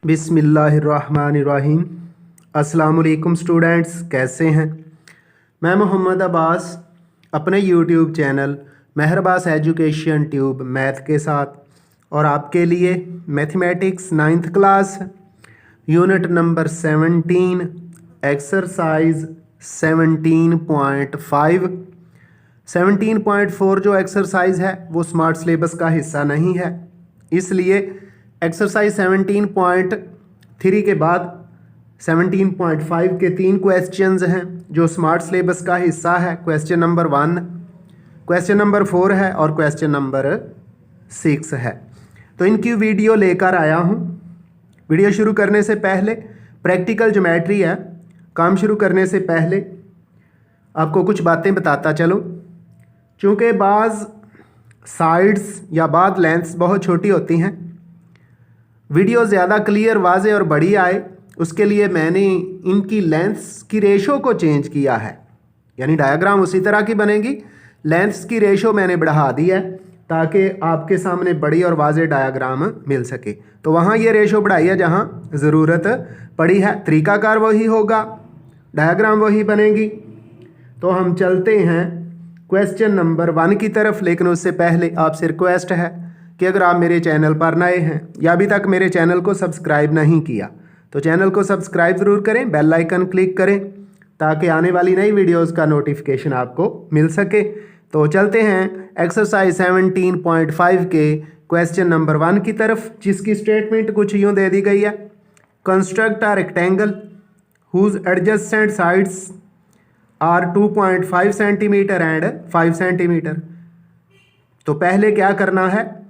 बिस्मिल्लाहिर्रहमानिर्रहीम। अस्सलाम वालेकुम स्टूडेंट्स, कैसे हैं? मैं मोहम्मद अब्बास अपने YouTube channel Mehrbaz education tube math के साथ और आपके लिए mathematics 9th class unit number 17 exercise 17.5 17.4 जो एक्सरसाइज है वो स्मार्ट सिलेबस का हिस्सा नहीं है, इसलिए एक्सरसाइज 17.3 के बाद 17.5 के 3 क्वेश्चंस हैं जो स्मार्ट सिलेबस का हिस्सा है। क्वेश्चन नंबर 1, क्वेश्चन नंबर 4 है और क्वेश्चन नंबर 6 है। तो इनकी वीडियो लेकर आया हूँ। वीडियो शुरू करने से पहले प्रैक्टिकल ज्योमेट्री है। काम शुरू करने से पहले आपको कुछ बातें बताता चलो। चूँकि बाज़ साइड्स या बाद लेंथ्स बहुत छोटी होती हैं, वीडियो ज़्यादा क्लियर, वाज़े और बड़ी आए, उसके लिए मैंने इनकी लेंथ्स की रेशो को चेंज किया है। यानी डायग्राम उसी तरह की बनेगी, लेंथ्स की रेशो मैंने बढ़ा दी है ताकि आपके सामने बड़ी और वाज़े डायग्राम मिल सके। तो वहाँ ये रेशो बढ़ाई है जहाँ ज़रूरत पड़ी है। तरीकाकार वही होगा, डायग्राम वही बनेगी। तो हम चलते हैं क्वेश्चन नंबर 1 की तरफ, लेकिन उससे पहले आपसे रिक्वेस्ट है कि अगर आप मेरे चैनल पर नए हैं या अभी तक मेरे चैनल को सब्सक्राइब नहीं किया तो चैनल को सब्सक्राइब ज़रूर करें, बेल आइकन क्लिक करें ताकि आने वाली नई वीडियोस का नोटिफिकेशन आपको मिल सके। तो चलते हैं एक्सरसाइज 17.5 के क्वेश्चन नंबर 1 की तरफ, जिसकी स्टेटमेंट कुछ यूँ दे दी गई है। Construct a rectangle whose adjacent sides are 2.5 centimetre and 5 centimetre. तो पहले क्या करना है,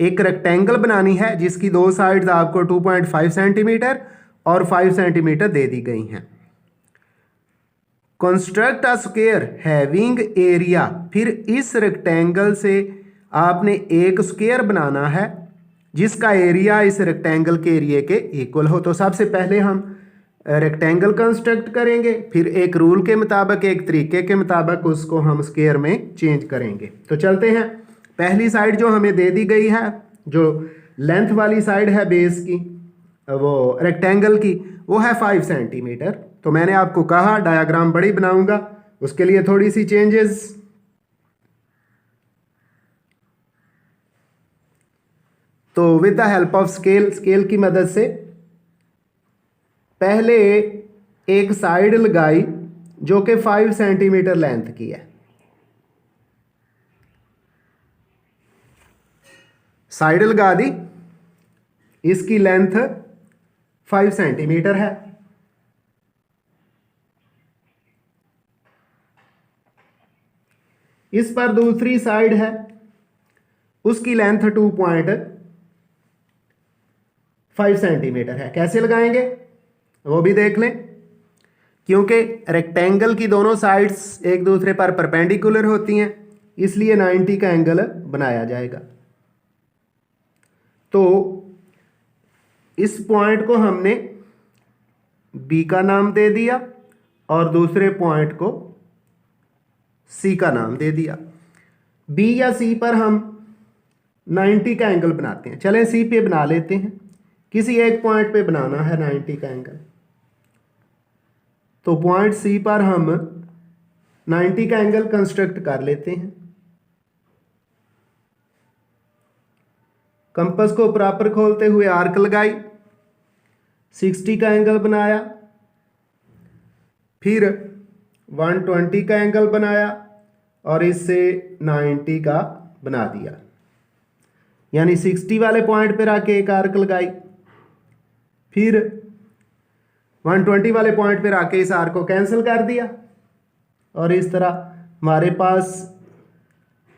एक रेक्टेंगल बनानी है जिसकी दो साइड्स आपको 2.5 सेंटीमीटर और 5 सेंटीमीटर दे दी गई हैं। Construct a square having area, फिर इस रेक्टेंगल से आपने एक स्क्वायर बनाना है जिसका एरिया इस रेक्टेंगल के एरिया के इक्वल हो। तो सबसे पहले हम रेक्टेंगल कंस्ट्रक्ट करेंगे, फिर एक रूल के मुताबिक, एक तरीके के मुताबिक उसको हम स्क्वायर में चेंज करेंगे। तो चलते हैं। पहली साइड जो हमें दे दी गई है, जो लेंथ वाली साइड है बेस की, वो रेक्टेंगल की, वो है 5 सेंटीमीटर। तो मैंने आपको कहा डायग्राम बड़ी बनाऊंगा, उसके लिए थोड़ी सी चेंजेस। तो with the help of scale की मदद से पहले एक साइड लगाई जो कि 5 सेंटीमीटर लेंथ की है। साइड लगा दी, इसकी लेंथ 5 सेंटीमीटर है। इस पर दूसरी साइड है, उसकी लेंथ 2.5 सेंटीमीटर है। कैसे लगाएंगे वो भी देख लें। क्योंकि रेक्टेंगल की दोनों साइड्स एक दूसरे पर परपेंडिकुलर होती हैं, इसलिए 90 का एंगल बनाया जाएगा। तो इस पॉइंट को हमने बी का नाम दे दिया और दूसरे पॉइंट को सी का नाम दे दिया। बी या सी पर हम 90 का एंगल बनाते हैं। चलें सी पे बना लेते हैं, किसी एक पॉइंट पे बनाना है 90 का एंगल। तो पॉइंट सी पर हम 90 का एंगल कंस्ट्रक्ट कर लेते हैं। कंपास को प्रॉपर खोलते हुए आर्क लगाई, 60 का एंगल बनाया, फिर 120 का एंगल बनाया और इससे 90 का बना दिया। यानी 60 वाले पॉइंट पर आके एक आर्क लगाई, फिर 120 वाले पॉइंट पर आके इस आर्क को कैंसिल कर दिया और इस तरह हमारे पास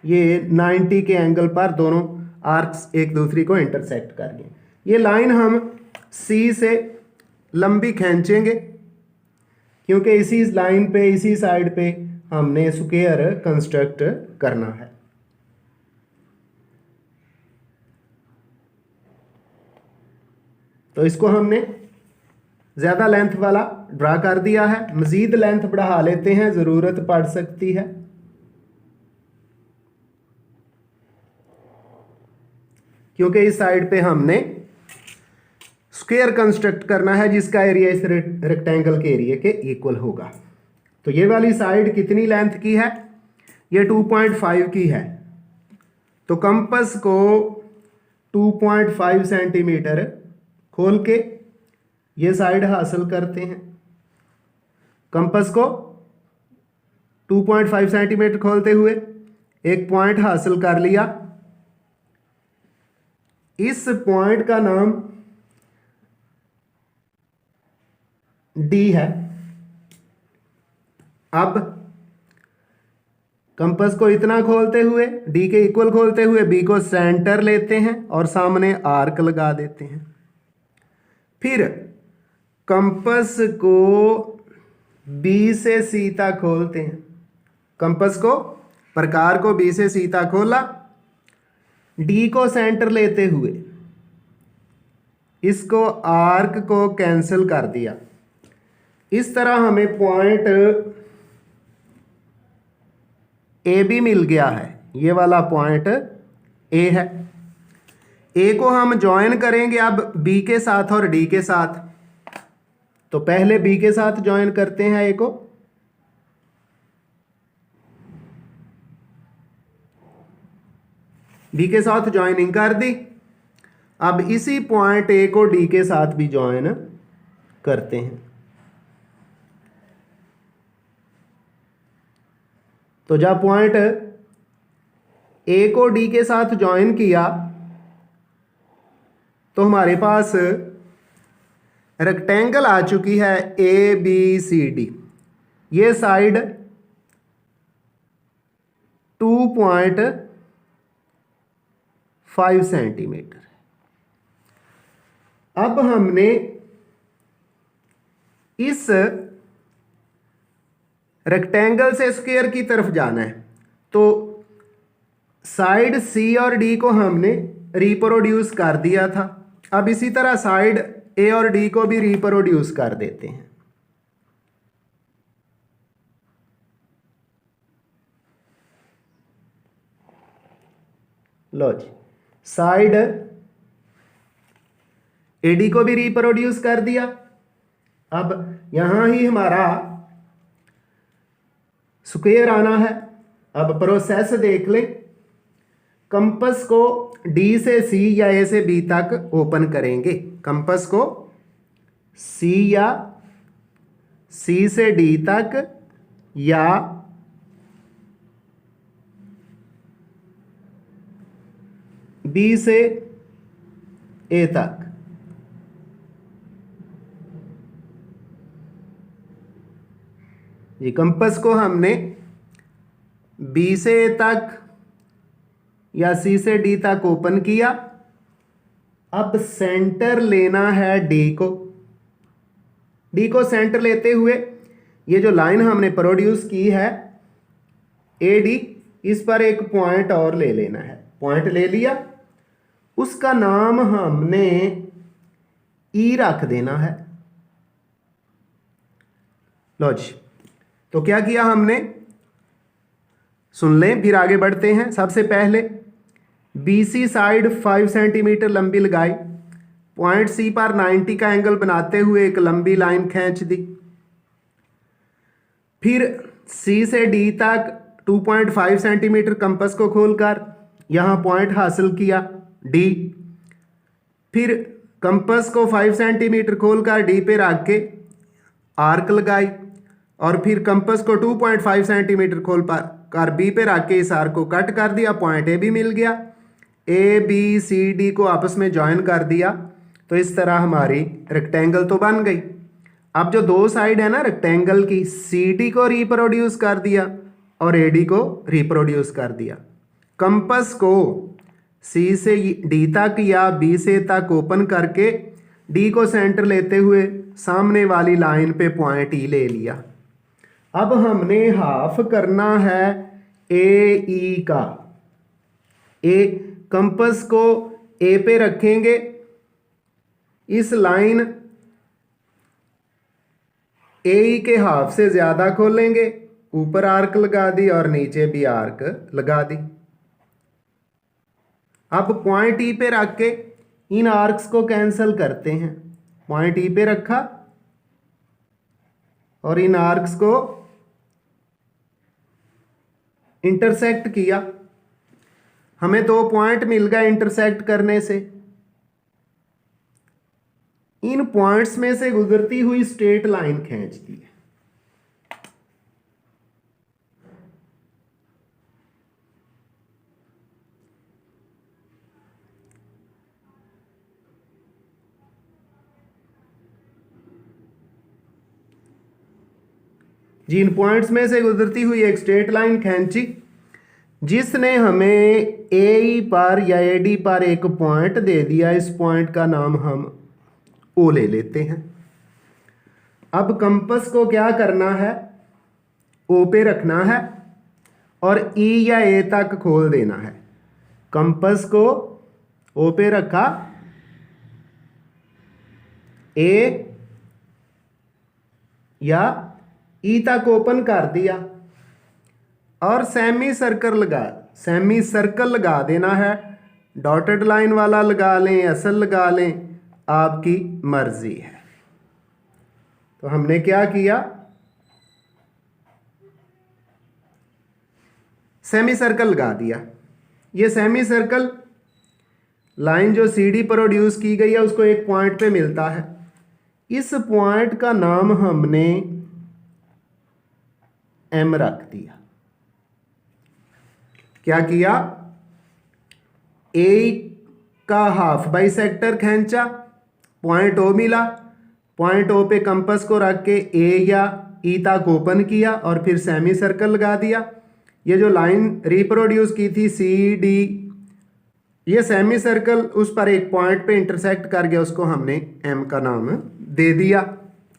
ये 90 के एंगल पर दोनों आर्क्स एक दूसरे को इंटरसेक्ट कर गए। ये लाइन हम सी से लंबी खींचेंगे, क्योंकि इसी लाइन पे, इसी साइड पे हमने स्क्वायर कंस्ट्रक्ट करना है। तो इसको हमने ज़्यादा लेंथ वाला ड्रा कर दिया है। मज़ीद लेंथ बढ़ा लेते हैं, ज़रूरत पड़ सकती है। क्योंकि इस साइड पे हमने स्क्वायर कंस्ट्रक्ट करना है जिसका एरिया इस रेक्टेंगल के एरिया के इक्वल होगा। तो ये वाली साइड कितनी लेंथ की है? ये 2.5 की है। तो कंपास को 2.5 सेंटीमीटर खोल के ये साइड हासिल करते हैं। कंपास को 2.5 सेंटीमीटर खोलते हुए एक पॉइंट हासिल कर लिया। इस पॉइंट का नाम डी है। अब कंपास को इतना खोलते हुए, डी के इक्वल खोलते हुए, बी को सेंटर लेते हैं और सामने आर्क लगा देते हैं। फिर कंपास को बी से सी तक खोलते हैं। कंपास को, प्रकार को बी से सी तक खोला, डी को सेंटर लेते हुए इसको आर्क को कैंसिल कर दिया। इस तरह हमें पॉइंट ए भी मिल गया है। ये वाला पॉइंट ए है। ए को हम ज्वाइन करेंगे अब बी के साथ और डी के साथ। तो पहले बी के साथ ज्वाइन करते हैं ए को। बी के साथ ज्वाइनिंग कर दी। अब इसी पॉइंट ए को डी के साथ भी ज्वाइन करते हैं। तो जब पॉइंट ए को डी के साथ ज्वाइन किया तो हमारे पास रेक्टेंगल आ चुकी है ए बी सी डी। ये साइड 2.5 सेंटीमीटर। अब हमने इस रेक्टेंगल से स्क्वायर की तरफ जाना है। तो साइड सी और डी को हमने रिप्रोड्यूस कर दिया था। अब इसी तरह साइड ए और डी को भी रिप्रोड्यूस कर देते हैं। लो जी, साइड एडी को भी रिप्रोड्यूस कर दिया। अब यहां ही हमारा स्क्वायर आना है। अब प्रोसेस देख लें। कंपास को डी से सी या ए से बी तक ओपन करेंगे। कंपास को सी या सी से डी तक या बी से ए तक। ये कंपास को हमने बी से ए तक या सी से डी तक ओपन किया। अब सेंटर लेना है डी को। डी को सेंटर लेते हुए ये जो लाइन हमने प्रोड्यूस की है ए डी, इस पर एक पॉइंट और ले लेना है। पॉइंट ले लिया, उसका नाम हमने ई रख देना है। लो जी, तो क्या किया हमने, सुन लें फिर आगे बढ़ते हैं। सबसे पहले BC साइड 5 सेंटीमीटर लंबी लगाई। पॉइंट सी पर 90 का एंगल बनाते हुए एक लंबी लाइन खींच दी। फिर सी से डी तक 2.5 सेंटीमीटर कंपास को खोलकर यहाँ पॉइंट हासिल किया डी। फिर कंपास को 5 सेंटीमीटर खोलकर डी पे रख के आर्क लगाई और फिर कंपास को 2.5 सेंटीमीटर खोल कर बी पे रख के इस आर्क को कट कर दिया। पॉइंट ए भी मिल गया। ए बी सी डी को आपस में ज्वाइन कर दिया। तो इस तरह हमारी रेक्टेंगल तो बन गई। अब जो दो साइड है ना रेक्टेंगल की, सी डी को रिप्रोड्यूस कर दिया और ए डी को रिप्रोड्यूस कर दिया। कंपास को सी से डी तक या बी से तक ओपन करके डी को सेंटर लेते हुए सामने वाली लाइन पे पॉइंट ई ले लिया। अब हमने हाफ करना है ए ई का। ए कंपास को ए पे रखेंगे, इस लाइन ए ई के हाफ से ज़्यादा खोलेंगे, ऊपर आर्क लगा दी और नीचे भी आर्क लगा दी। अब पॉइंट ई पे रख के इन आर्क्स को कैंसिल करते हैं। पॉइंट ई पे रखा और इन आर्क्स को इंटरसेक्ट किया, हमें 2 पॉइंट मिल गए इंटरसेक्ट करने से। इन पॉइंट्स में से गुजरती हुई स्ट्रेट लाइन खींच दी है। जिन पॉइंट्स में से गुजरती हुई एक स्ट्रेट लाइन खींची, जिसने हमें ए ई पर या ए डी पर एक पॉइंट दे दिया। इस पॉइंट का नाम हम ओ ले लेते हैं। अब कंपास को क्या करना है, ओ पे रखना है और ई या ए तक खोल देना है। कंपास को ओ पे रखा, ए या ई तक ओपन कर दिया और सेमी सर्कल लगा देना है। डॉटेड लाइन वाला लगा लें, एसल लगा लें, आपकी मर्जी है। तो हमने क्या किया, सेमी सर्कल लगा दिया। ये सेमी सर्कल लाइन जो सी डी प्रोड्यूस की गई है उसको एक पॉइंट पे मिलता है। इस पॉइंट का नाम हमने एम रख दिया। क्या किया, ए का हाफ बाइसेक्टर खींचा, पॉइंट ओ मिला, पॉइंट ओ पे कंपास को रख के ए या ई तक ओपन किया और फिर सेमी सर्कल लगा दिया। ये जो लाइन रिप्रोड्यूस की थी सी डी, ये सेमी सर्कल उस पर एक पॉइंट पे इंटरसेक्ट कर गया, उसको हमने एम का नाम दे दिया।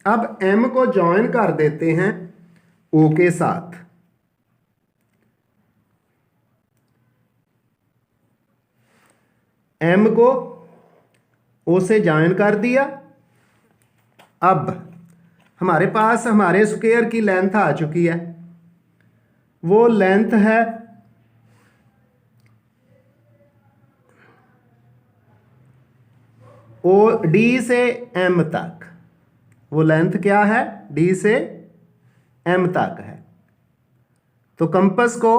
अब एम को ज्वाइन कर देते हैं ओ के साथ। एम को ओ से ज्वाइन कर दिया। अब हमारे पास हमारे स्क्वायर की लेंथ आ चुकी है। वो लेंथ है ओ डी से एम तक। वो लेंथ क्या है, डी से एम तक है। तो कंपास को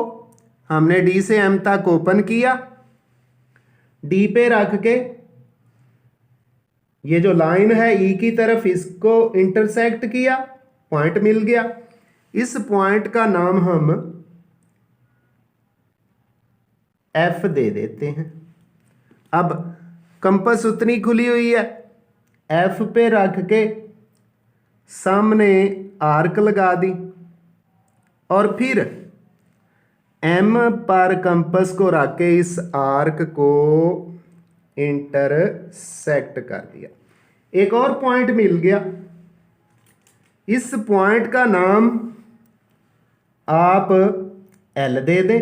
हमने डी से एम तक ओपन किया, डी पे रख के ये जो लाइन है ई की तरफ, इसको इंटरसेक्ट किया, पॉइंट मिल गया। इस पॉइंट का नाम हम एफ दे देते हैं। अब कंपास उतनी खुली हुई है, एफ पे रख के सामने आर्क लगा दी और फिर एम पर कंपास को रख के इस आर्क को इंटरसेक्ट कर दिया। एक और पॉइंट मिल गया। इस पॉइंट का नाम आप एल दे दें।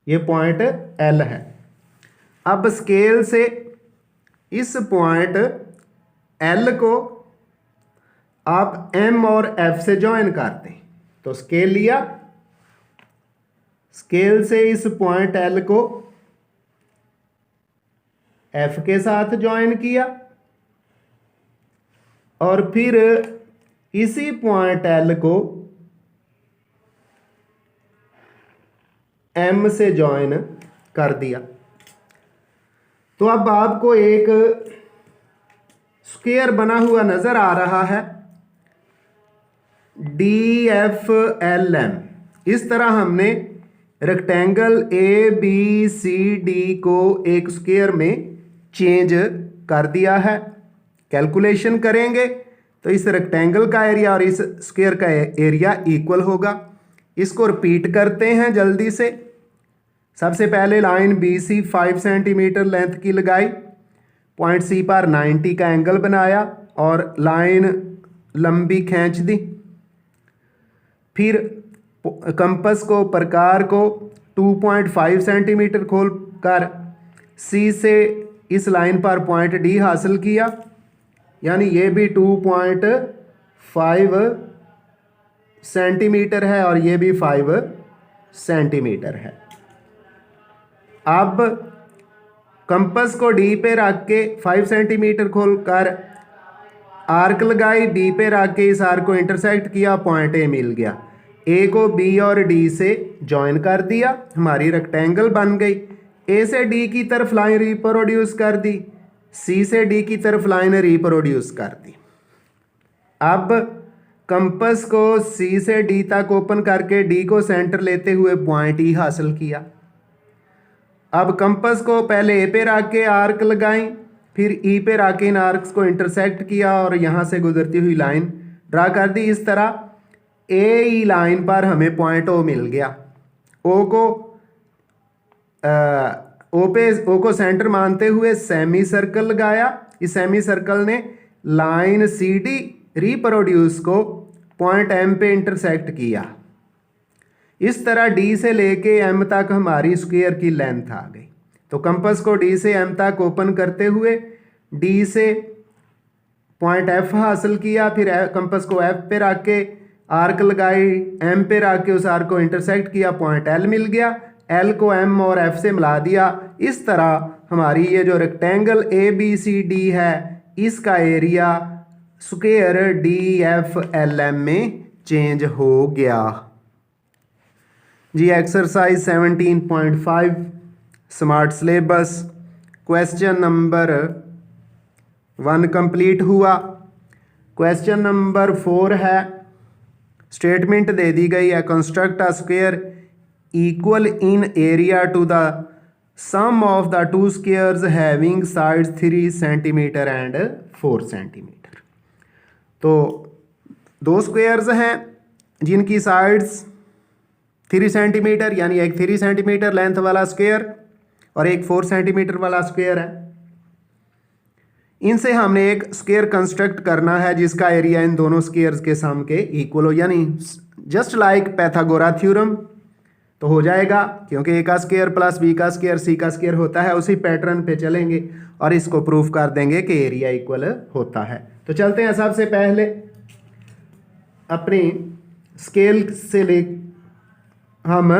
ये पॉइंट एल है। अब स्केल से इस पॉइंट एल को आप एम और एफ से ज्वाइन कर दें। तो स्केल लिया, स्केल से इस पॉइंट एल को एफ के साथ ज्वाइन किया और फिर इसी पॉइंट एल को एम से ज्वाइन कर दिया। तो अब आपको एक स्क्वायर बना हुआ नजर आ रहा है, डी एफ एल एम। इस तरह हमने rectangle A B C D को एक स्क्वायर में चेंज कर दिया है। कैलकुलेशन करेंगे तो इस रेक्टेंगल का एरिया और इस स्क्वायर का एरिया इक्वल होगा। इसको रिपीट करते हैं जल्दी से। सबसे पहले line B C 5 centimetre length की लगाई, पॉइंट सी पर 90 का एंगल बनाया और लाइन लंबी खींच दी। फिर कंपास को प्रकार को 2.5 सेंटीमीटर खोल कर सी से इस लाइन पर पॉइंट डी हासिल किया, यानी ये भी 2.5 सेंटीमीटर है और ये भी 5 सेंटीमीटर है। अब कंपास को डी पे रख के 5 सेंटीमीटर खोलकर आर्क लगाई, बी पे रख के इस आर्क को इंटरसेक्ट किया, पॉइंट ए मिल गया। ए को बी और डी से जॉइन कर दिया, हमारी रेक्टेंगल बन गई। ए से डी की तरफ लाइन रिप्रोड्यूस कर दी, सी से डी की तरफ लाइन रिप्रोड्यूस कर दी। अब कंपास को सी से डी तक ओपन करके डी को सेंटर लेते हुए पॉइंट ई हासिल किया। अब कंपास को पहले ए पे रख के आर्क लगाई, फिर ई पे रख के इन आर्क्स को इंटरसेक्ट किया और यहाँ से गुजरती हुई लाइन ड्रा कर दी। इस तरह ए ई लाइन पर हमें पॉइंट ओ मिल गया। ओ को सेंटर मानते हुए सेमी सर्कल लगाया। इस सेमी सर्कल ने लाइन सी डी रिप्रोड्यूस को पॉइंट एम पे इंटरसेक्ट किया। इस तरह डी से लेके एम तक हमारी स्क्वायर की लेंथ आ गई। तो कंपास को डी से एम तक ओपन करते हुए डी से पॉइंट एफ हासिल किया, फिर कंपास को एफ पे रख के आर्क लगाई, एम पे रख के उस आर्क को इंटरसेक्ट किया, पॉइंट एल मिल गया। एल को एम और एफ से मिला दिया। इस तरह हमारी ये जो rectangle A B C D है इसका area square D F L M में चेंज हो गया जी। Exercise 17.5 smart syllabus question number 1 complete हुआ। क्वेश्चन नंबर 4 है, स्टेटमेंट दे दी गई है, construct a square equal in area to the sum of the two squares having sides 3 centimetre and 4 centimetre. तो दो स्क्वायर्स हैं जिनकी साइड्स 3 सेंटीमीटर, यानी एक 3 सेंटीमीटर लेंथ वाला स्क्वायर और एक 4 सेंटीमीटर वाला स्क्वायर है। इनसे हमने एक स्क्वायर कंस्ट्रक्ट करना है जिसका एरिया इन दोनों स्क्वायर्स के सम के इक्वल हो, यानी जस्ट लाइक पैथागोरा थ्योरम तो हो जाएगा, क्योंकि ए का स्क्वायर प्लस बी का स्क्वायर सी का स्क्वायर होता है। उसी पैटर्न पे चलेंगे और इसको प्रूफ कर देंगे कि एरिया इक्वल होता है। तो चलते हैं, सबसे पहले अपनी स्केल से ले हम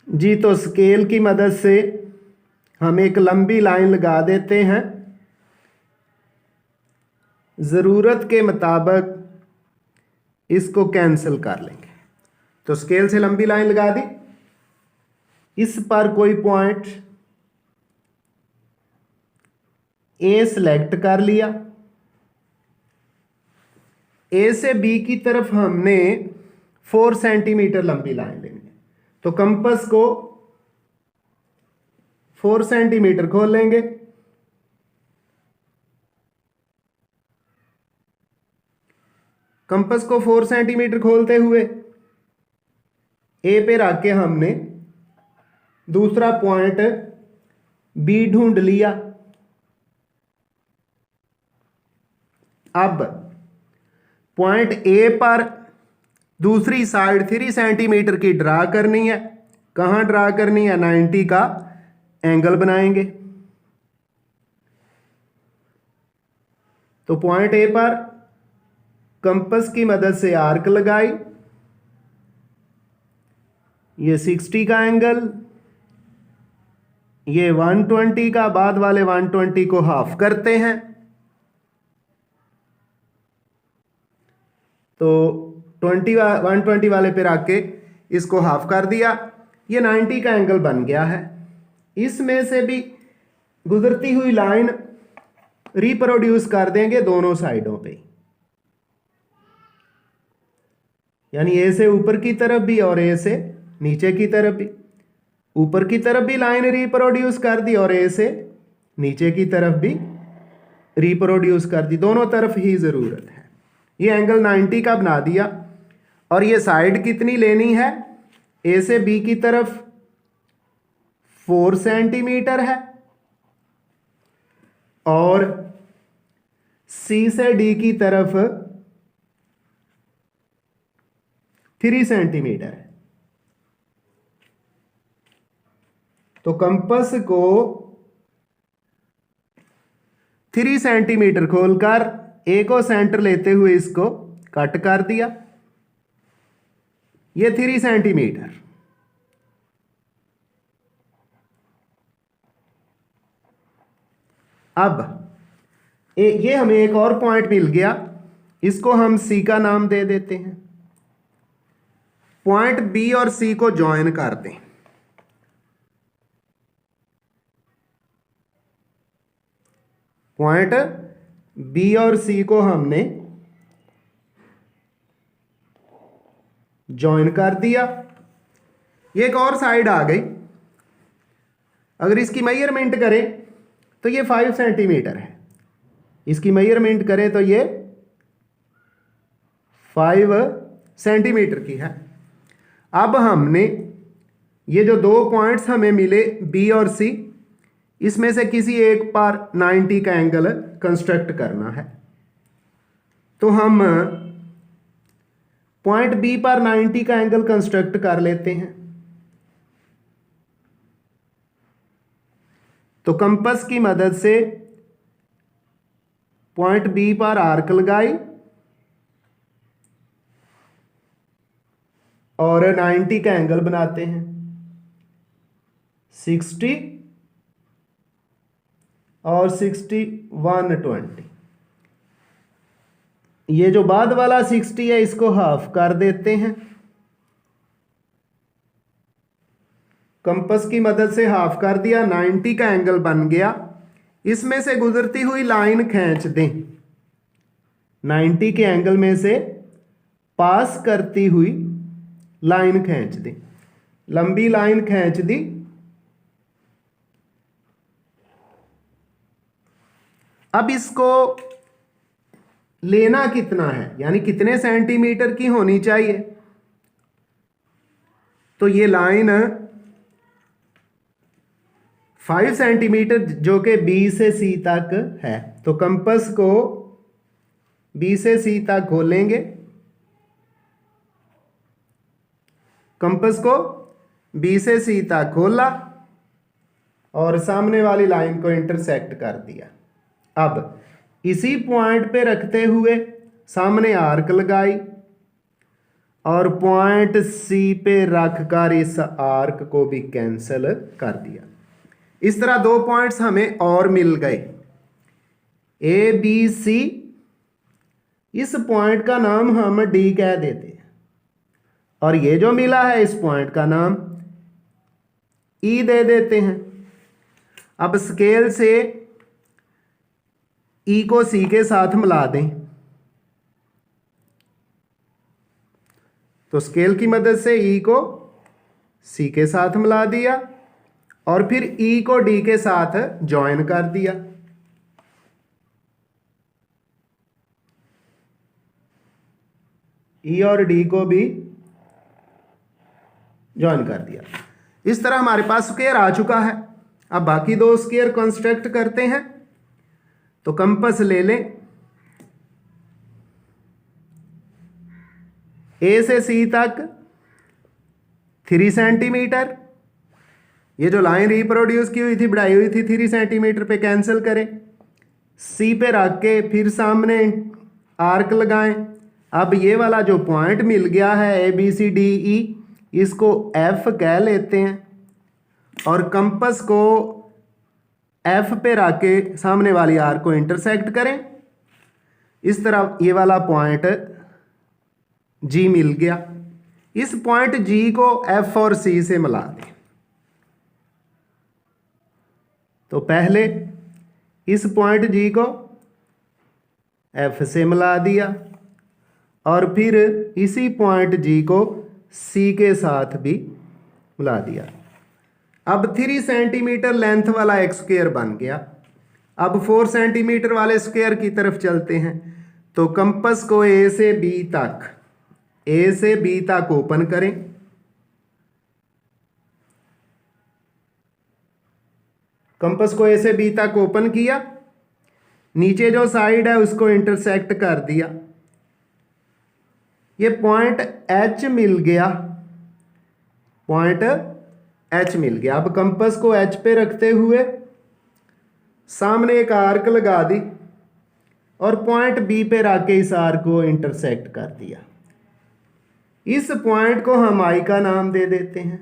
जी, तो स्केल की मदद से हम एक लंबी लाइन लगा देते हैं। ज़रूरत के मुताबिक इसको कैंसिल कर लेंगे। तो स्केल से लंबी लाइन लगा दी, इस पर कोई पॉइंट ए सिलेक्ट कर लिया। ए से बी की तरफ हमने 4 सेंटीमीटर लंबी लाइन लेनी है। तो कंपास को 4 सेंटीमीटर खोल लेंगे। कंपास को 4 सेंटीमीटर खोलते हुए ए पे रख के हमने दूसरा पॉइंट बी ढूंढ लिया। अब पॉइंट ए पर दूसरी साइड 3 सेंटीमीटर की ड्रा करनी है। कहां ड्रा करनी है? 90 का एंगल बनाएंगे। तो पॉइंट ए पर कंपास की मदद से आर्क लगाई, ये 60 का एंगल, ये 120 का, बाद वाले 120 को हाफ करते हैं। तो 120 वाले पे रख के इसको हाफ कर दिया, ये 90 का एंगल बन गया है। इसमें से भी गुजरती हुई लाइन रिप्रोड्यूस कर देंगे दोनों साइडों पे, यानी ए से ऊपर की तरफ भी और ए से नीचे की तरफ भी। ऊपर की तरफ भी लाइन रिप्रोड्यूस कर दी और ए से नीचे की तरफ भी रिप्रोड्यूस कर दी, दोनों तरफ ही ज़रूरत है। ये एंगल 90 का बना दिया। और ये साइड कितनी लेनी है? ए से बी की तरफ 4 सेंटीमीटर है और सी से डी की तरफ 3 सेंटीमीटर है। तो कंपास को 3 सेंटीमीटर खोलकर ए को सेंटर लेते हुए इसको कट कर दिया, ये 3 सेंटीमीटर। अब ये हमें एक और पॉइंट मिल गया, इसको हम सी का नाम दे देते हैं। पॉइंट बी और सी को ज्वाइन कर दें। पॉइंट बी और सी को हमने ज्वाइन कर दिया। ये एक और साइड आ गई। अगर इसकी मेजरमेंट करें तो ये 5 सेंटीमीटर है, इसकी मेजरमेंट करें तो ये 5 सेंटीमीटर की है। अब हमने ये जो 2 पॉइंट्स हमें मिले बी और सी, इसमें से किसी एक पर 90 का एंगल कंस्ट्रक्ट करना है। तो हम पॉइंट बी पर 90 का एंगल कंस्ट्रक्ट कर लेते हैं। तो कंपास की मदद से पॉइंट बी पर आर्क लगाई और 90 का एंगल बनाते हैं। 60 और 60 120। ये जो बाद वाला 60 है इसको हाफ कर देते हैं। कंपास की मदद से हाफ कर दिया, 90 का एंगल बन गया। इसमें से गुजरती हुई लाइन खींच दें। 90 के एंगल में से पास करती हुई लाइन खींच दें। लंबी लाइन खींच दी। अब इसको लेना कितना है, यानी कितने सेंटीमीटर की होनी चाहिए। तो ये लाइन 5 सेंटीमीटर जो कि बी से सी तक है। तो कंपास को बी से सी तक खोलेंगे। कंपास को बी से सी तक खोला और सामने वाली लाइन को इंटरसेक्ट कर दिया। अब इसी पॉइंट पे रखते हुए सामने आर्क लगाई और पॉइंट सी पे रखकर इस आर्क को भी कैंसिल कर दिया। इस तरह 2 पॉइंट्स हमें और मिल गए, ए बी सी। इस पॉइंट का नाम हम डी कह देते हैं और ये जो मिला है इस पॉइंट का नाम ई दे देते हैं। अब स्केल से ई को सी के साथ मिला दें। तो स्केल की मदद से ई को सी के साथ मिला दिया और फिर ई को डी के साथ ज्वाइन कर दिया। ई और डी को भी ज्वाइन कर दिया। इस तरह हमारे पास स्क्वायर आ चुका है। अब बाकी 2 स्क्वायर कंस्ट्रक्ट करते हैं। तो कंपास ले लें। ए से सी तक 3 सेंटीमीटर। ये जो लाइन रिप्रोड्यूस की हुई थी, बढ़ाई हुई थी 3 सेंटीमीटर पे, कैंसिल करें। सी पे रख के फिर सामने आर्क लगाएं। अब ये वाला जो पॉइंट मिल गया है ए बी सी डी ई, इसको एफ कह लेते हैं और कंपास को एफ पे रख के सामने वाली आर्क को इंटरसेक्ट करें। इस तरह ये वाला पॉइंट जी मिल गया। इस पॉइंट जी को एफ और सी से मिला दें। तो पहले इस पॉइंट जी को एफ से मिला दिया और फिर इसी पॉइंट जी को सी के साथ भी मिला दिया। अब 3 सेंटीमीटर लेंथ वाला एक स्क्वायर बन गया। अब 4 सेंटीमीटर वाले स्क्वायर की तरफ चलते हैं। तो कंपास को ए से बी तक ओपन करें। कंपास को ए से बी तक ओपन किया, नीचे जो साइड है उसको इंटरसेक्ट कर दिया, ये पॉइंट एच मिल गया, पॉइंट एच मिल गया। अब कंपास को एच पे रखते हुए सामने एक आर्क लगा दी और पॉइंट बी पे रख के इस आर्क को इंटरसेक्ट कर दिया। इस पॉइंट को हम आई का नाम दे देते हैं।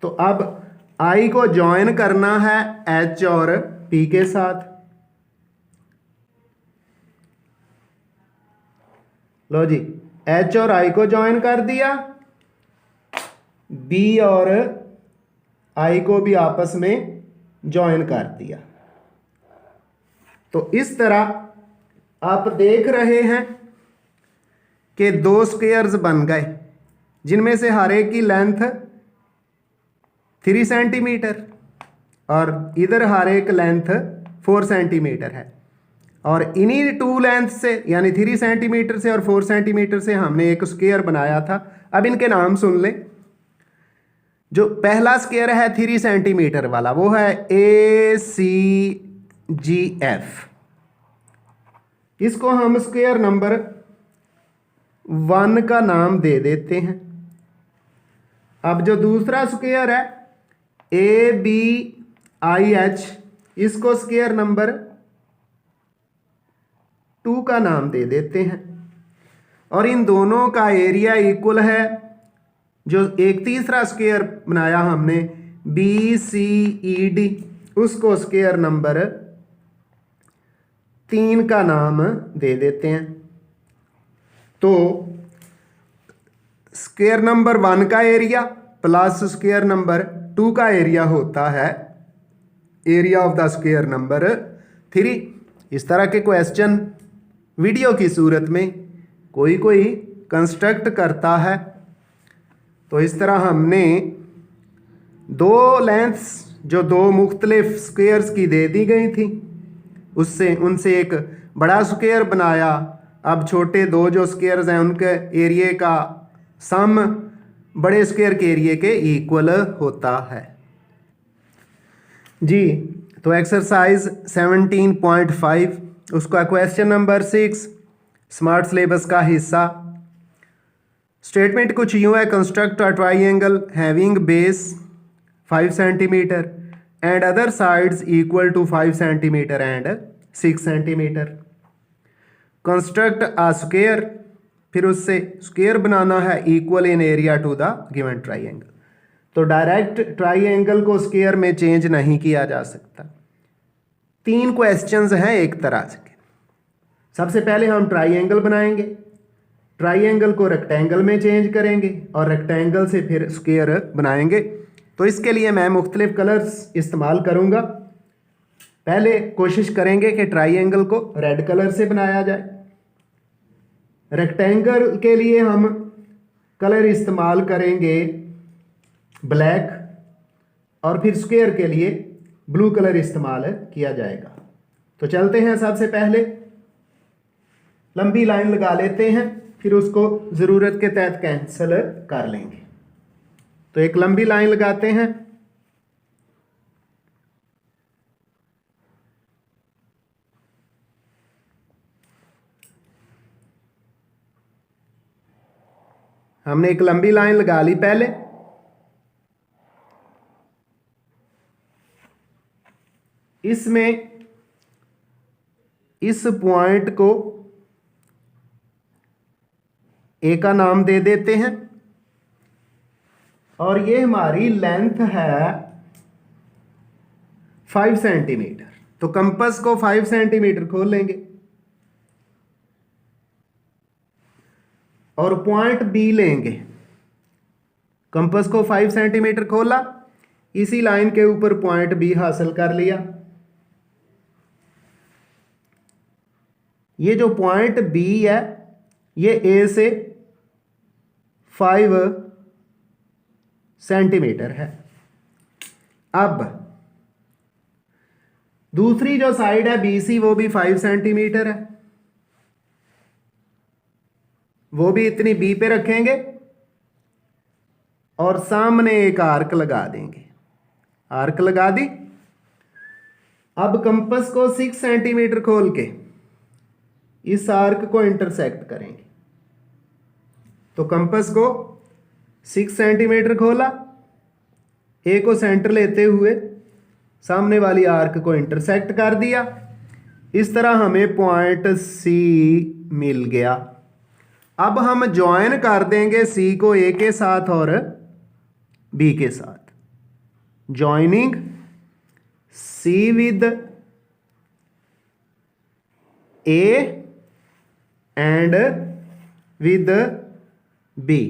तो अब आई को ज्वाइन करना है एच और पी के साथ। लो जी, एच और आई को ज्वाइन कर दिया, बी और आई को भी आपस में ज्वाइन कर दिया। तो इस तरह आप देख रहे हैं कि दो स्क्वायर्स बन गए जिनमें से हर एक की लेंथ 3 सेंटीमीटर और इधर हर एक लेंथ 4 सेंटीमीटर है। और इन्हीं टू लेंथ से यानी 3 सेंटीमीटर से और 4 सेंटीमीटर से हमने एक स्क्वायर बनाया था। अब इनके नाम सुन लें। जो पहला स्क्वायर है 3 सेंटीमीटर वाला वो है ACGF। इसको हम स्क्वायर नंबर 1 का नाम दे देते हैं। अब जो दूसरा स्क्वायर है ABIH, इसको स्क्वायर नंबर 2 का नाम दे देते हैं। और इन दोनों का एरिया इक्वल है। जो एक तीसरा स्क्वायर बनाया हमने BCED, उसको स्क्वायर नंबर 3 का नाम दे देते हैं। तो स्क्वायर नंबर 1 का एरिया प्लस स्क्वायर नंबर 2 का एरिया होता है area of the square number 3। इस तरह के क्वेश्चन वीडियो की सूरत में कोई कंस्ट्रक्ट करता है। तो इस तरह हमने दो लेंथ्स जो दो मुख्तलिफ स्क्वायर्स की दे दी गई थी उनसे एक बड़ा स्क्वायर बनाया। अब छोटे दो जो स्क्वायर्स हैं उनके एरिया का सम बड़े स्क्वायर के एरिया के इक्वल होता है जी। तो एक्सरसाइज 17.5 उसका क्वेश्चन नंबर 6 स्मार्ट सिलेबस का हिस्सा। स्टेटमेंट कुछ यूँ है, construct a triangle having base 5 centimetre and other sides equal to 5 centimetre and 6 centimetre. Construct a square, फिर उससे स्क्वायर बनाना है equal in area to the given triangle. तो डायरेक्ट ट्राइंगल को स्क्वायर में चेंज नहीं किया जा सकता। 3 क्वेश्चंस हैं एक तरह से। सबसे पहले हम ट्राइंगल बनाएंगे, ट्राइंगल को रेक्टेंगल में चेंज करेंगे और रेक्टेंगल से फिर स्क्वायर बनाएंगे। तो इसके लिए मैं मुख्तलिफ कलर्स इस्तेमाल करूंगा। पहले कोशिश करेंगे कि ट्राइंगल को रेड कलर से बनाया जाए। रेक्टेंगल के लिए हम कलर इस्तेमाल करेंगे ब्लैक और फिर स्क्वायर के लिए ब्लू कलर इस्तेमाल किया जाएगा। तो चलते हैं, सबसे पहले लंबी लाइन लगा लेते हैं, फिर उसको ज़रूरत के तहत कैंसिल कर लेंगे। तो एक लंबी लाइन लगाते हैं। हमने एक लंबी लाइन लगा ली पहले। इसमें इस पॉइंट को ए का नाम दे देते हैं और ये हमारी लेंथ है 5 सेंटीमीटर। तो कंपास को 5 सेंटीमीटर खोल लेंगे और पॉइंट बी लेंगे। कंपास को 5 सेंटीमीटर खोला, इसी लाइन के ऊपर पॉइंट बी हासिल कर लिया। ये जो पॉइंट बी है ये ए से 5 सेंटीमीटर है। अब दूसरी जो साइड है बीसी वो भी 5 सेंटीमीटर है, वो भी इतनी बी पे रखेंगे और सामने एक आर्क लगा देंगे। आर्क लगा दी अब कंपास को 6 सेंटीमीटर खोल के इस आर्क को इंटरसेक्ट करेंगे। तो कंपास को 6 सेंटीमीटर खोला, ए को सेंटर लेते हुए सामने वाली आर्क को इंटरसेक्ट कर दिया। इस तरह हमें पॉइंट सी मिल गया। अब हम ज्वाइन कर देंगे सी को ए के साथ और बी के साथ। Joining C with A and with B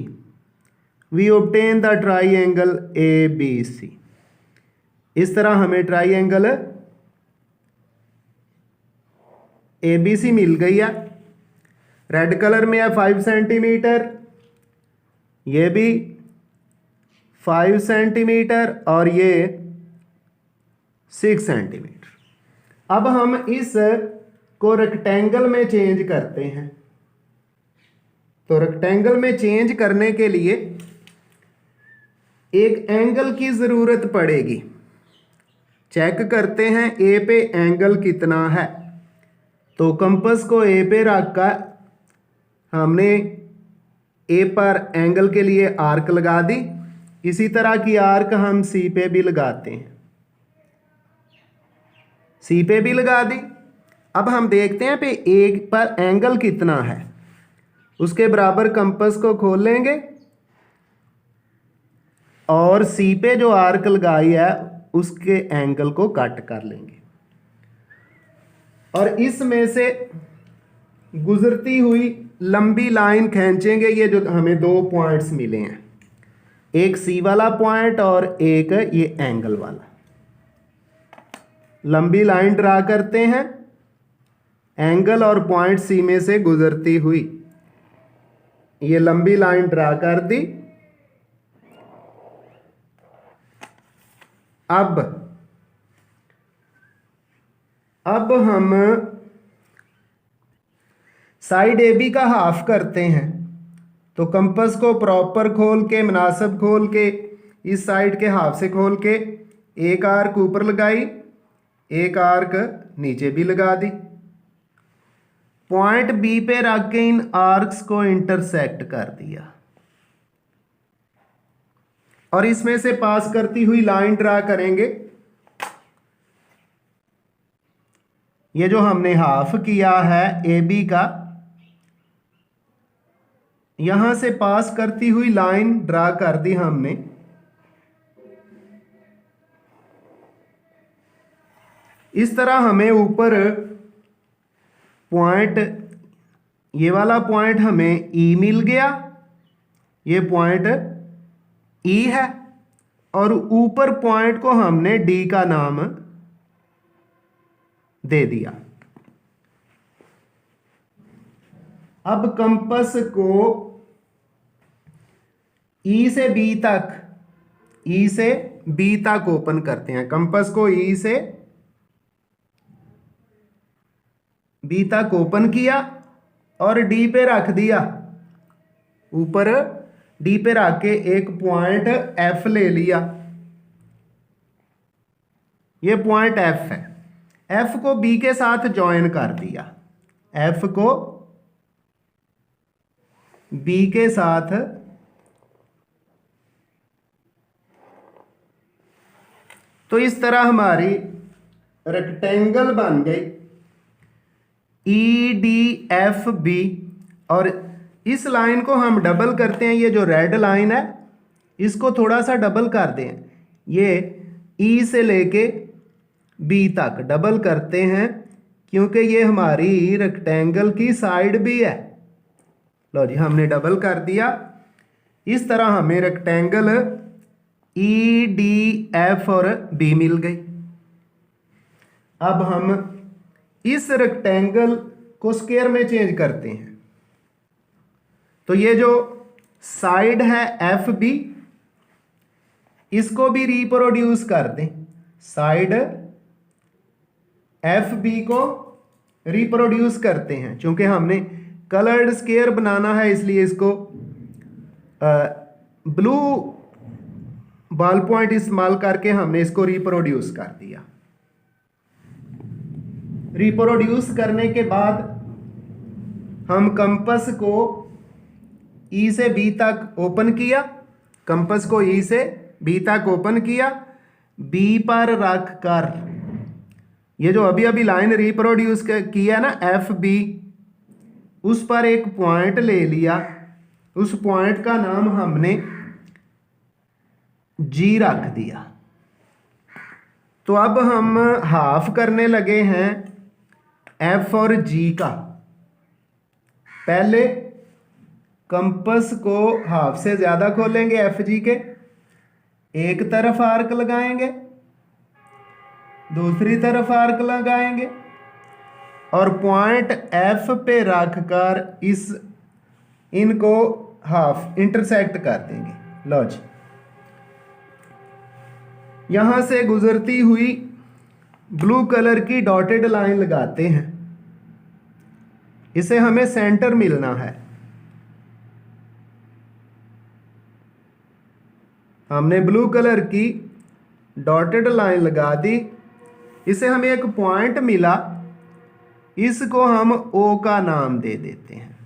we obtain the triangle A B C. इस तरह हमें ट्राइंगल ए बी सी मिल गई है। रेड कलर में है 5 सेंटीमीटर, ये भी 5 सेंटीमीटर और ये 6 सेंटीमीटर। अब हम इस को रेक्टेंगल में चेंज करते हैं। तो रेक्टेंगल में चेंज करने के लिए एक एंगल की ज़रूरत पड़ेगी। चेक करते हैं ए पे एंगल कितना है। तो कंपास को ए पे रखकर हमने ए पर एंगल के लिए आर्क लगा दी। इसी तरह की आर्क हम सी पे भी लगाते हैं, सी पे भी लगा दी। अब हम देखते हैं पे ए पर एंगल कितना है, उसके बराबर कंपास को खोल लेंगे और सी पे जो आर्क लगाई है उसके एंगल को कट कर लेंगे और इसमें से गुजरती हुई लंबी लाइन खींचेंगे। ये जो हमें 2 पॉइंट्स मिले हैं, एक सी वाला पॉइंट और एक ये एंगल वाला। लंबी लाइन ड्रा करते हैं एंगल और पॉइंट सी में से गुजरती हुई। ये लंबी लाइन ड्रा कर दी। अब हम साइड ए बी का हाफ करते हैं। तो कंपास को प्रॉपर खोल के, मुनासिब खोल के, इस साइड के हाफ से खोल के एक आर्क ऊपर लगाई, एक आर्क नीचे भी लगा दी। पॉइंट बी पे रख के इन आर्क्स को इंटरसेक्ट कर दिया और इसमें से पास करती हुई लाइन ड्रा करेंगे। ये जो हमने हाफ किया है ए बी का, यहां से पास करती हुई लाइन ड्रा कर दी हमने। इस तरह हमें ऊपर पॉइंट, ये वाला पॉइंट हमें ई मिल गया, ये पॉइंट ई है और ऊपर पॉइंट को हमने डी का नाम दे दिया। अब कंपास को ई से बी तक, ई से बी तक ओपन करते हैं। कंपास को ई से बी तक ओपन किया और डी पे रख दिया। ऊपर डी पे रख के एक पॉइंट एफ ले लिया। ये पॉइंट एफ है। एफ को बी के साथ ज्वाइन कर दिया। एफ को बी के साथ तो इस तरह हमारी रेक्टेंगल बन गई ई डी एफ बी। और इस लाइन को हम डबल करते हैं। ये जो रेड लाइन है इसको थोड़ा सा डबल कर दें। ये ई से लेके बी तक डबल करते हैं क्योंकि ये हमारी रेक्टेंगल की साइड भी है। लो जी, हमने डबल कर दिया। इस तरह हमें रेक्टेंगल ई डी एफ और बी मिल गई। अब हम इस रेक्टेंगल को स्क्वायर में चेंज करते हैं। तो ये जो साइड है एफ बी, इसको भी रिप्रोड्यूस कर दें। साइड एफ बी को रिप्रोड्यूस करते हैं। चूंकि हमने कलर्ड स्क्वायर बनाना है इसलिए इसको ब्लू बॉल पॉइंट इस्तेमाल करके हमने इसको रिप्रोड्यूस कर दिया। रिप्रोड्यूस करने के बाद हम कंपास को ई से बी तक ओपन किया, कंपास को ई से बी तक ओपन किया, बी पर रख कर ये जो अभी अभी लाइन रिप्रोड्यूस किया ना एफ बी, उस पर एक पॉइंट ले लिया, उस पॉइंट का नाम हमने जी रख दिया। तो अब हम हाफ करने लगे हैं एफ और जी का। पहले कंपास को हाफ से ज़्यादा खोलेंगे एफ जी के, एक तरफ आर्क लगाएंगे, दूसरी तरफ आर्क लगाएंगे और पॉइंट एफ पे रखकर इनको हाफ इंटरसेक्ट कर देंगे। लो जी, यहां से गुजरती हुई ब्लू कलर की डॉटेड लाइन लगाते हैं, इसे हमें सेंटर मिलना है। हमने ब्लू कलर की डॉटेड लाइन लगा दी, इसे हमें एक पॉइंट मिला, इसको हम ओ का नाम दे देते हैं।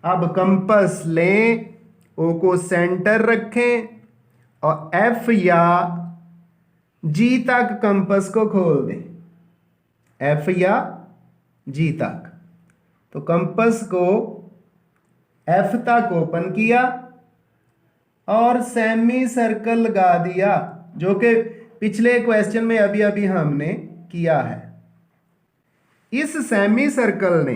अब कंपास लें, ओ को सेंटर रखें और एफ या जी तक कंपास को खोल दें, एफ या जी तक। तो कंपास को एफ तक ओपन किया और सेमी सर्कल लगा दिया, जो कि पिछले क्वेश्चन में अभी अभी हमने किया है। इस सेमी सर्कल ने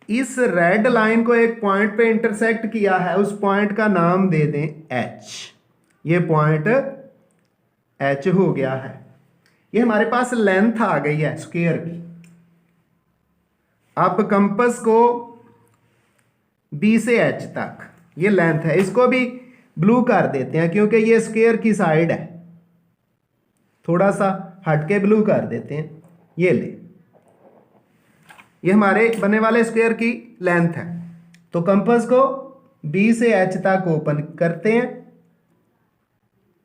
इस रेड लाइन को एक पॉइंट पे इंटरसेक्ट किया है, उस पॉइंट का नाम दे दें एच। ये पॉइंट एच हो गया है। ये हमारे पास लेंथ आ गई है स्क्वायर की। अब कंपास को बी से एच तक ये लेंथ है, इसको भी ब्लू कर देते हैं क्योंकि ये स्क्वायर की साइड है, थोड़ा सा हटके ब्लू कर देते हैं। ये ले, ये हमारे बनने वाले स्क्वायर की लेंथ है। तो कंपास को बी से एच तक ओपन करते हैं,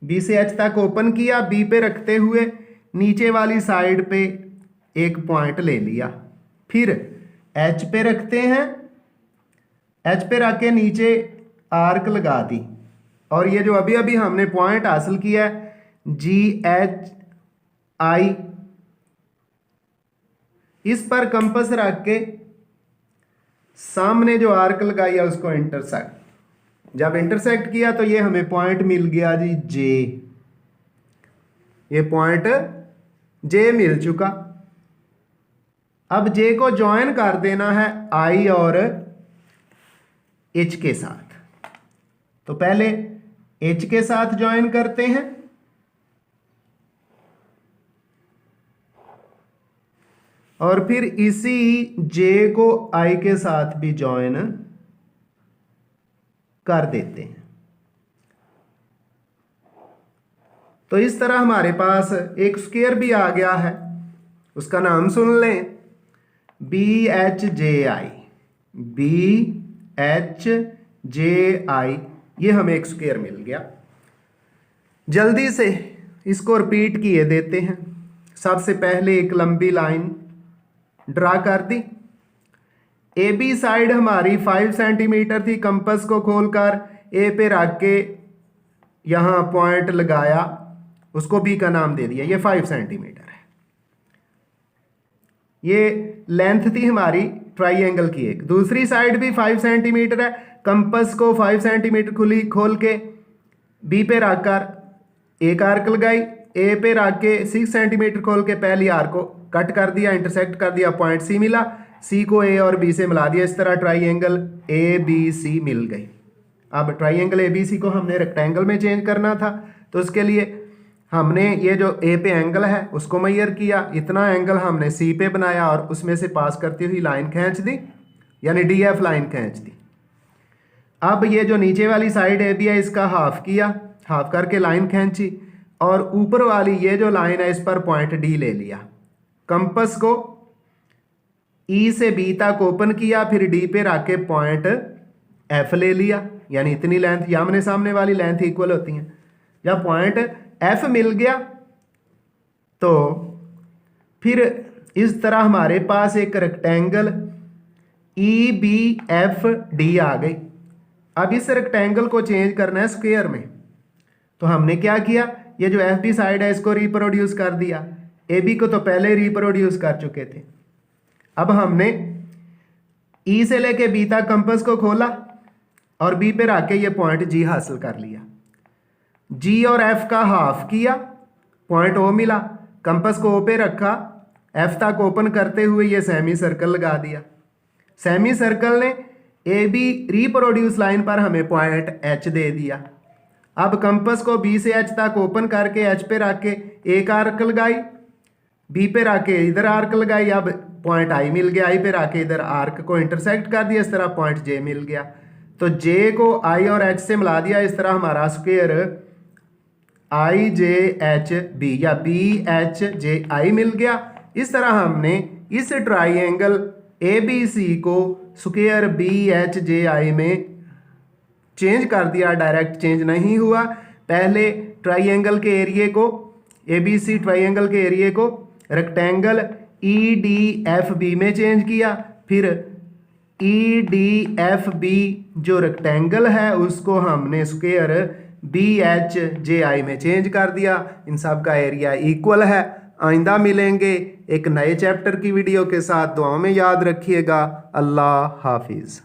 बी से एच तक ओपन किया, बी पे रखते हुए नीचे वाली साइड पे एक पॉइंट ले लिया, फिर एच पे रखते हैं, एच पे रख के नीचे आर्क लगा दी और ये जो अभी अभी हमने पॉइंट हासिल किया है जी एच आई, इस पर कंपास रख के सामने जो आर्क लगाई है उसको इंटरसेक्ट, जब इंटरसेक्ट किया तो ये हमें पॉइंट मिल गया जी जे, ये पॉइंट जे मिल चुका। अब जे को ज्वाइन कर देना है आई और एच के साथ। तो पहले एच के साथ ज्वाइन करते हैं और फिर इसी जे को आई के साथ भी ज्वाइन कर देते हैं। तो इस तरह हमारे पास एक स्क्वायर भी आ गया है, उसका नाम सुन लें, बी एच जे आई, बी एच जे आई, ये हमें एक स्क्वायर मिल गया। जल्दी से इसको रिपीट किए देते हैं। सबसे पहले एक लंबी लाइन ड्रा कर दी, ए बी साइड हमारी 5 सेंटीमीटर थी, कंपास को खोलकर ए पे रख के यहाँ पॉइंट लगाया, उसको बी का नाम दे दिया, ये 5 सेंटीमीटर है। ये लेंथ थी हमारी ट्राइंगल की एक। दूसरी साइड भी 5 सेंटीमीटर है, कंपास को 5 सेंटीमीटर खोल के बी पे रखकर एक आर्क लगाई, ए पे रख के 6 सेंटीमीटर खोल के पहली आर्क को कट कर दिया, इंटरसेक्ट कर दिया, पॉइंट सी मिला, सी को ए और बी से मिला दिया, इस तरह ट्राइंगल ए बी सी मिल गई। अब ट्राइंगल ए बी सी को हमने रेक्टेंगल में चेंज करना था, तो उसके लिए हमने ये जो ए पे एंगल है उसको मेजर किया, इतना एंगल हमने सी पे बनाया और उसमें से पास करती हुई लाइन खींच दी, यानी डी एफ लाइन खींच दी। अब ये जो नीचे वाली साइड ए बी है इसका हाफ किया, हाफ करके लाइन खींची और ऊपर वाली ये जो लाइन है इस पर पॉइंट डी ले लिया। कंपास को ई से बी तक ओपन किया, फिर डी पे रख के पॉइंट एफ ले लिया, यानी इतनी लेंथ, या आमने सामने वाली लेंथ इक्वल होती हैं। जब पॉइंट एफ मिल गया तो फिर इस तरह हमारे पास एक रेक्टेंगल EBFD आ गई। अब इस रेक्टेंगल को चेंज करना है स्क्वायर में, तो हमने क्या किया, ये जो FB साइड है इसको रिप्रोड्यूस कर दिया, AB को तो पहले रिप्रोड्यूस कर चुके थे। अब हमने E से लेके B तक कंपास को खोला और B पे रख के ये पॉइंट G हासिल कर लिया। G और F का हाफ किया, पॉइंट O मिला, कंपास को O पे रखा, F तक ओपन करते हुए ये सेमी सर्कल लगा दिया। सेमी सर्कल ने AB रिप्रोड्यूस लाइन पर हमें पॉइंट H दे दिया। अब कंपास को B से H तक ओपन करके H पे रख के एक आर्क लगाई, B पे रख के इधर आर्क लगाई, अब पॉइंट I मिल गया, I पे रख के इधर आर्क को इंटरसेक्ट कर दिया, इस तरह पॉइंट J मिल गया। तो J को I और H से मिला दिया, इस तरह हमारा स्क्वायर IJHB या BHJI मिल गया। इस तरह हमने इस ट्राइंगल ABC को स्क्वायर BHJI में चेंज कर दिया, डायरेक्ट चेंज नहीं हुआ। पहले ट्राइंगल के एरिए को, ABC ट्राइंगल के एरिए को रेक्टेंगल EDFB में चेंज किया, फिर EDFB जो रेक्टेंगल है उसको हमने स्क्वायर BHJI में चेंज कर दिया। इन सब का एरिया इक्वल है। आइंदा मिलेंगे एक नए चैप्टर की वीडियो के साथ। दुआओं में याद रखिएगा। अल्लाह हाफिज़।